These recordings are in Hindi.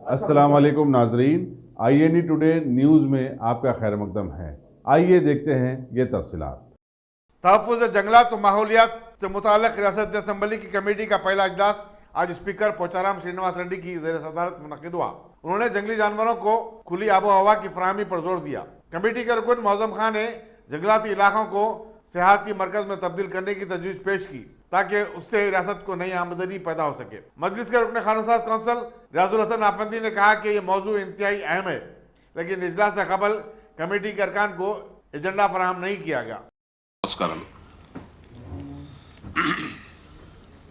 अस्सलाम वालेकुम नाजरीन, INE टुडे न्यूज़ में आपका खैर मकदम है। आइए देखते हैं ये तफसीलात। तहफ़्फ़ुज़ जंगलात और माहौलियात से मुताल्लिक़ रियासत असम्बली की कमेटी का पहला इजलास आज स्पीकर पोचाराम श्रीनिवास रेड्डी की ज़ेर सदारत मुनक़िद हुआ। उन्होंने जंगली जानवरों को खुली आबो हवा की फराहमी पर जोर दिया। कमेटी के रुकन मौज़म खान ने जंगलाती इलाकों को सियाहती मरकज़ में तब्दील करने की तजवीज़ पेश की ताकि उससे रियासत को नई आमदनी पैदा हो सके। मजलिस के रुकन क़ानून कौंसल रियाजुल हसन आफंदी ने कहा कि यह मौजू इंतहाई अहम है, लेकिन इजलास से कबल कमेटी के अरकान को एजेंडा फराहम नहीं किया गया। నమస్కారం.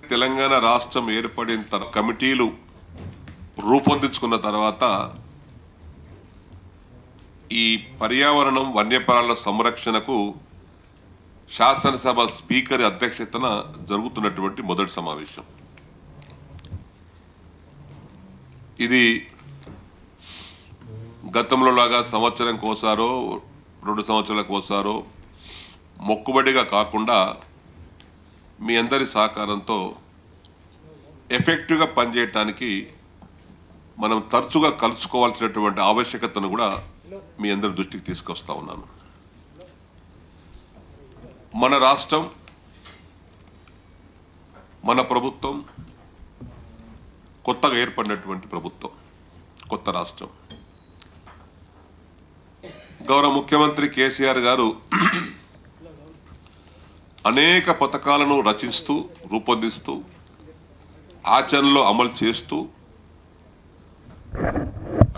తెలంగాణ రాష్ట్రం ఏర్పడిన కమిటీలు రూపొందించుకున్న తర్వాత ఈ పర్యావరణం వన్యప్రాణుల సంరక్షణకు శాసనసభ స్పీకర్ అధ్యక్షతన జరుగుతున్నటువంటి మొదటి సమావేశం. ఇది గతంలో లాగా సంవత్సరం కోసారో 2 సంవత్సరాలకు కోసారో మొక్కుబడిగా కాకుండా మీ అందరి సహకారంతో ఎఫెక్టివ్గా పనిచేయటానికి మనం తరచుగా కలుసుకోవాల్సినటువంటి ఆవశ్యకతను కూడా మీ అందరి దృష్టికి తీసుకొస్తా ఉన్నాను. మన రాష్ట్రం, మన ప్రభుత్వం కొత్తగా ఏర్పడినటువంటి ప్రభుత్వం, కొత్త రాష్ట్రం. గౌరవ ముఖ్యమంత్రి కేసీఆర్ గారు అనేక పథకాలను రచిస్తూ రూపొందిస్తూ ఆచరణలో అమలు చేస్తూ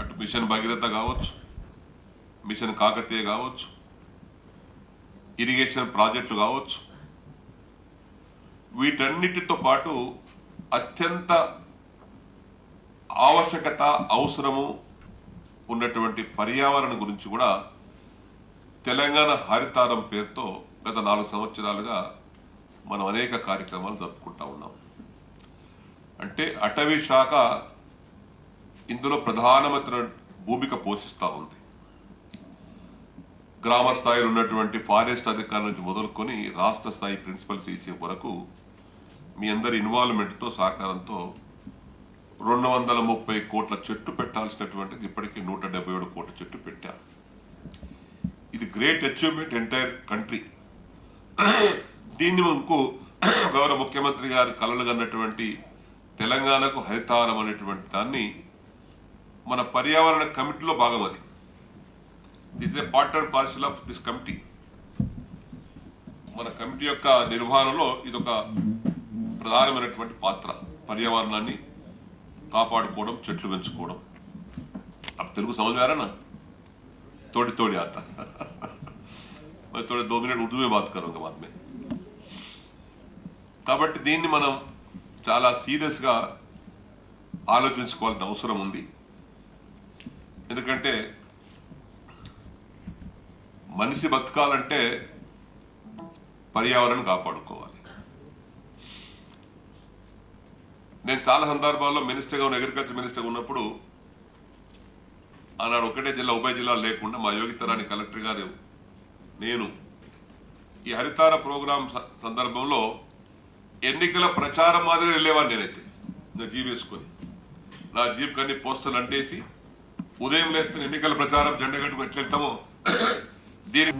అటు మిషన్ భగీరథ కావచ్చు, మిషన్ కాకతీయ కావచ్చు, ఇరిగేషన్ ప్రాజెక్టులు కావచ్చు, వీటన్నిటితో పాటు అత్యంత ఆవశ్యకత అవసరము ఉన్నటువంటి పర్యావరణ గురించి కూడా తెలంగాణ హరితారం పేరుతో గత 4 సంవత్సరాలుగా మనం అనేక కార్యక్రమాలు జరుపుకుంటా ఉన్నాం. అంటే అటవీ శాఖ ఇందులో ప్రధానమైన భూమిక పోషిస్తూ ఉంది. గ్రామ స్థాయిలో ఉన్నటువంటి ఫారెస్ట్ అధికారుల నుంచి మొదలుకొని రాష్ట్ర స్థాయి ప్రిన్సిపల్ సీసీ వరకు మీ అందరి ఇన్వాల్వ్మెంట్తో సహకారంతో 230 కోట్ల చెట్టు పెట్టాల్సినటువంటిది ఇప్పటికీ 177 కోట్ల చెట్టు పెట్టారు. ఇది గ్రేట్ అచీవ్మెంట్ ఎంటైర్ కంట్రీ. దీన్ని మనకు గౌరవ ముఖ్యమంత్రి గారు కలలు కన్నటువంటి తెలంగాణకు హరితారం అనేటువంటి దాన్ని మన పర్యావరణ కమిటీలో భాగం. అది this A part and parcel of this committee. మన కమిటీ యొక్క నిర్వహణలో ఇదొక ప్రధానమైనటువంటి పాత్ర. పర్యావరణాన్ని కాపాడుకోవడం, చెట్లు పెంచుకోవడం. अब तेलुगु समझ में आ रहा ना? थोड़ी थोड़ी आता मैं थोड़े 2 मिनट उर्दू में बात करूंगा बाद में. కాబట్టి దీన్ని మనం చాలా సీరియస్గా ఆలోచించుకోవాల్సిన అవసరం ఉంది. ఎందుకంటే మనిషి బతకాలంటే పర్యావరణం కాపాడుకోవాలి. నేను చాలా సందర్భాల్లో మినిస్టర్గా ఉన్న, అగ్రికల్చర్ మినిస్టర్గా ఉన్నప్పుడు ఆనాడు ఒకటే జిల్లా, ఉభయ జిల్లాలు లేకుండా మా యోగితరాని కలెక్టర్ గారు నేను ఈ హరితార ప్రోగ్రాం సందర్భంలో ఎన్నికల ప్రచారం మాదిరి వెళ్ళేవాడిని. నేనైతే నా జీప్ వేసుకొని, నా జీప్ కన్నీ పోస్టర్లు అంటేసి ఉదయం లేస్తే ఎన్నికల ప్రచారం జెండా కట్టుకుని ఎట్లా వెళ్తామో దీని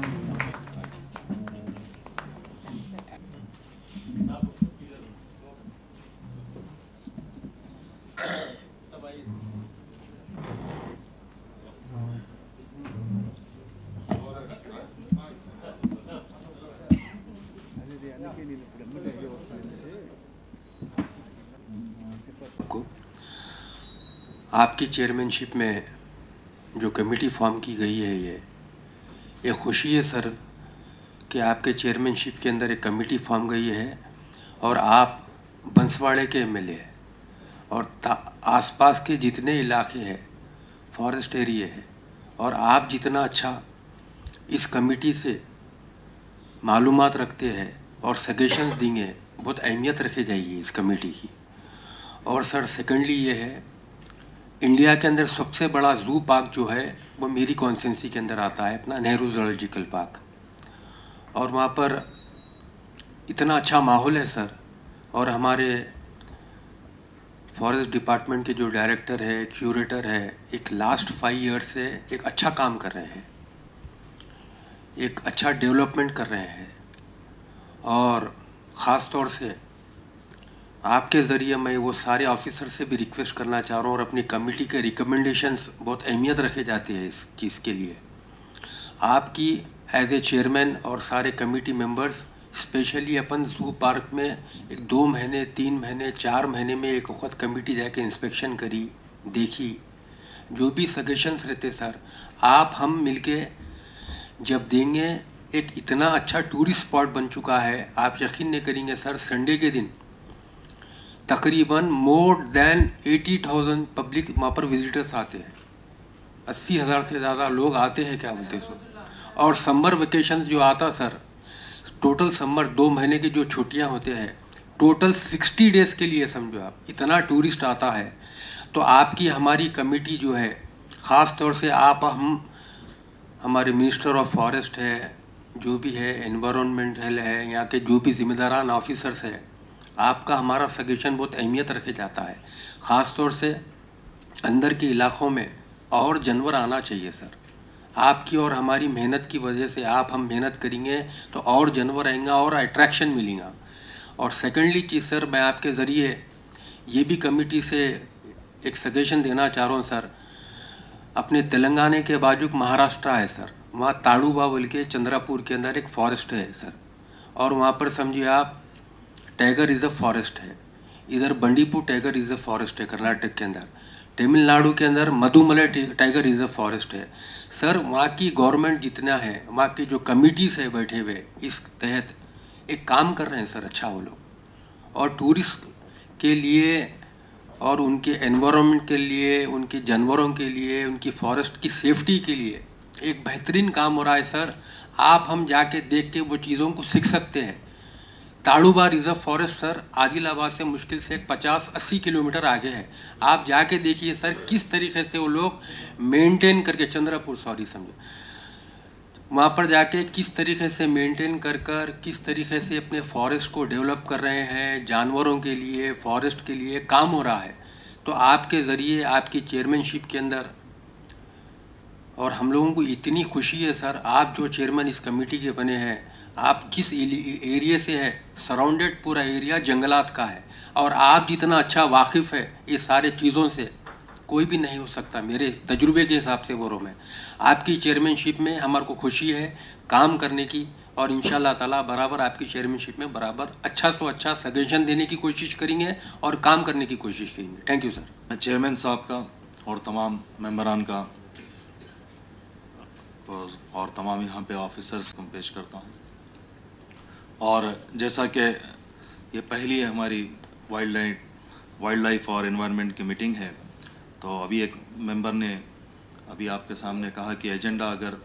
आपकी चेयरमैनशिप में जो कमेटी फॉर्म की गई है, ये खुशी है सर कि आपके चेयरमैनशिप के अंदर एक कमेटी फॉर्म गई है और आप बंसवाड़े के एमएलए हैं और आसपास के जितने इलाके हैं फॉरेस्ट एरिया है, और आप जितना अच्छा इस कमेटी से मालूमात रखते हैं और सजेशंस देंगे, बहुत अहमियत रखी जाएगी इस कमेटी की. और सर सेकेंडली ये है, इंडिया के अंदर सबसे बड़ा जू पार्क जो है वो मेरी कॉन्स्टिट्यूंसी के अंदर आता है, अपना नेहरू जूलॉजिकल पार्क. और वहाँ पर इतना अच्छा माहौल है सर, और हमारे फॉरेस्ट डिपार्टमेंट के जो डायरेक्टर है, क्यूरेटर है, एक लास्ट 5 ईयर्स से एक अच्छा काम कर रहे हैं, एक अच्छा डेवलपमेंट कर रहे हैं। और ख़ास तौर से आपके ज़रिए मैं वो सारे ऑफिसर से भी रिक्वेस्ट करना चाह रहा हूँ, और अपनी कमेटी के रिकमेंडेशंस बहुत अहमियत रखे जाते हैं इस चीज़ के लिए। आपकी एज ए चेयरमैन और सारे कमेटी मेंबर्स, स्पेशली अपन जू पार्क में एक 2 महीने, 3 महीने, 4 महीने में एक वक्त कमेटी जाके इंस्पेक्शन करी, देखी, जो भी सजेशंस रहते सर आप हम मिलके जब देंगे। एक इतना अच्छा टूरिस्ट स्पॉट बन चुका है, आप यकीन नहीं करेंगे सर, संडे के दिन तकरीबन मोर देन 80,000 पब्लिक वहाँ पर विजिटर्स आते हैं। 80,000 से ज़्यादा लोग आते हैं, क्या बोलते सर। और समर वेकेशन जो आता सर, टोटल समर 2 महीने की जो छुट्टियां होते हैं, टोटल 60 डेज के लिए समझो आप, इतना टूरिस्ट आता है। तो आपकी हमारी कमेटी जो है, ख़ास तौर से आप हमारे मिनिस्टर ऑफ फॉरेस्ट है, जो भी है, एनवायरमेंटल है, यहाँ के जो भी जिम्मेदारान ऑफिसर्स है, आपका हमारा सजेशन बहुत अहमियत रखे जाता है। ख़ास तौर से अंदर के इलाक़ों में और जानवर आना चाहिए सर। आपकी और हमारी मेहनत की वजह से, आप हम मेहनत करेंगे तो और जानवर आएंगे और अट्रैक्शन मिलेगा। और सेकेंडली चीज़ सर, मैं आपके ज़रिए ये भी कमेटी से एक सजेशन देना चाह रहा हूँ सर। अपने तेलंगाना के बाजू महाराष्ट्र है सर, वहाँ ताड़ूबा बोल के चंद्रापुर के अंदर एक फॉरेस्ट है सर, और वहाँ पर समझिए आप टाइगर रिजर्व फॉरेस्ट है। इधर बंडीपुर टाइगर रिजर्व फॉरेस्ट है कर्नाटक के अंदर। तमिलनाडु के अंदर मधुमलाई टाइगर रिजर्व फॉरेस्ट है सर। वहाँ की गवर्नमेंट जितना है, वहाँ की जो कमिटीज़ है बैठे हुए, इस तहत एक काम कर रहे हैं सर, अच्छा वो लोग। और टूरिस्ट के लिए और उनके एनवायरनमेंट के लिए, उनके जानवरों के लिए, उनकी फॉरेस्ट की सेफ्टी के लिए एक बेहतरीन काम हो रहा है सर। आप हम जाके देख के वो चीज़ों को सीख सकते हैं। ताड़ूबा रिजर्व फॉरेस्ट सर आदिलाबाद से मुश्किल से 50-80 किलोमीटर आगे है। आप जाके देखिए सर, किस तरीके से वो लोग मेंटेन करके, चंद्रपुर सॉरी समझो, वहाँ पर जाके किस तरीके से मेंटेन कर किस तरीके से अपने फॉरेस्ट को डेवलप कर रहे हैं, जानवरों के लिए, फॉरेस्ट के लिए काम हो रहा है। तो आपके ज़रिए, आपकी चेयरमैनशिप के अंदर, और हम लोगों को इतनी खुशी है सर, आप जो चेयरमैन इस कमेटी के बने हैं, आप जिस एरिया से है, सराउंडेड पूरा एरिया जंगलात का है, और आप जितना अच्छा वाकिफ़ है ये सारे चीज़ों से, कोई भी नहीं हो सकता मेरे तजुर्बे के हिसाब से। बोरो में आपकी चेयरमैनशिप में हमारे को खुशी है काम करने की, और इंशाल्लाह ताला बराबर आपकी चेयरमैनशिप में बराबर अच्छा तो अच्छा सजेशन देने की कोशिश करेंगे और काम करने की कोशिश करेंगे। Thank you sir. मैं चेयरमैन साहब का और तमाम मेंबरान का और तमाम यहाँ पे ऑफिसर्स को पेश करता हूँ। और जैसा कि ये पहली हमारी वाइल्ड लाइफ और एनवायरनमेंट की मीटिंग है, तो अभी एक मेंबर ने अभी आपके सामने कहा कि एजेंडा अगर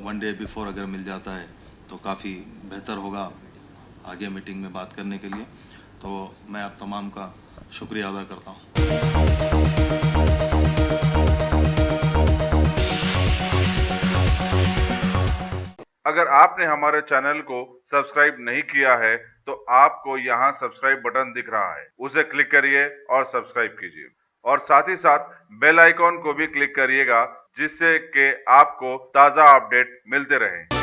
1 डे बिफोर अगर मिल जाता है तो काफ़ी बेहतर होगा आगे मीटिंग में बात करने के लिए। तो मैं आप तमाम का शुक्रिया अदा करता हूँ। अगर आपने हमारे चैनल को सब्सक्राइब नहीं किया है तो आपको यहाँ सब्सक्राइब बटन दिख रहा है, उसे क्लिक करिए और सब्सक्राइब कीजिए, और साथ ही साथ बेल आइकॉन को भी क्लिक करिएगा, जिससे कि आपको ताज़ा अपडेट मिलते रहें।